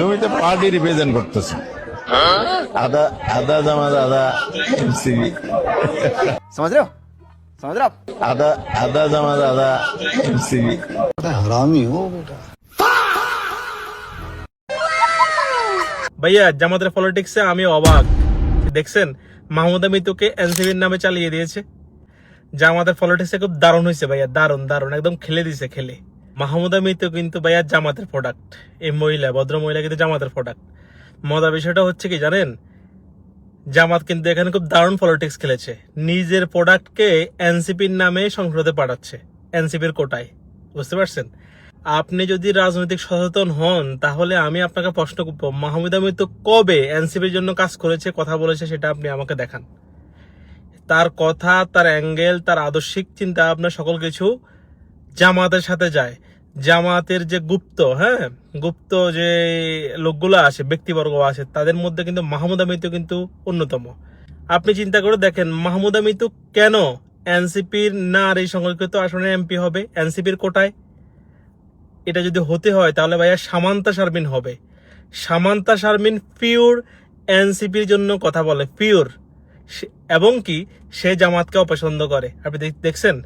তুমি তো party represent করতেছো। আদা আদা জামাত আদা এনসিপি। समझ रहे हो समझ रहे हो आप? আদা আদা জামাত আদা এনসিপি। हरामी हो बेटा। ভাইয়া জামাতের পলিটিক্সে আমি অবাক। দেখছেন মাহমুদা মিতুকে এনসিপির নামে চালিয়ে দিয়েছে। জামাতের পলিটিক্সে খুব দারুণ হয়েছে ভাইয়া, দারুণ দারুণ, একদম খেলে দিছে খেলে। মাহমুদা মিতু কিন্তু ভাইয়া জামাতের প্রোডাক্ট। এই মহিলা, ভদ্র মহিলা কিন্তু জামাতের প্রোডাক্ট। মজার বিষয়টা হচ্ছে কি জানেন, জামাত কিন্তু এখানে খুব দারুণ পলিটিক্স খেলেছে। নিজের প্রোডাক্টকে এনসিপির নামে সংসদে পাঠাচ্ছে, এনসিপির কোটায়। বুঝতে পারছেন? আপনি যদি রাজনৈতিক সচেতন হন তাহলে আমি আপনাকে প্রশ্ন করব, মাহমুদা মিতু কবে এনসিপির জন্য কাজ করেছে, কথা বলেছে, সেটা আপনি আমাকে দেখান। তার কথা, তার অ্যাঙ্গেল, তার আদর্শিক চিন্তা আপনার সকল কিছু জামাতের সাথে যায়। জামাতের যে গুপ্ত যে লোকগুলো আছে, ব্যক্তিবর্গ আছে, তাদের মধ্যে কিন্তু মাহমুদা মিতু কিন্তু অন্যতম। আপনি চিন্তা করে দেখেন মাহমুদা মিতু কেন এনসিপির নারী সংরক্ষিত আসনে এমপি হবে, এনসিপির কোটায়। এটা যদি হতে হয় তাহলে ভাইয়া সামান্তা শারমিন হবে। সামান্তা শারমিন পিওর এনসিপির জন্য কথা বলে, পিওর, এবং কি সে জামাতকে অপছন্দ করে। আপনি দেখছেন?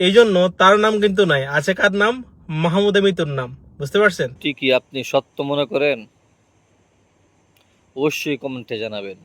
এই জন্য তার নাম কিন্তু নাই, আছে কার নাম? মাহমুদা মিতুর নাম। বুঝতে পারছেন? কি আপনি সত্য মনে করেন? অবশ্যই কমেন্টে জানাবেন।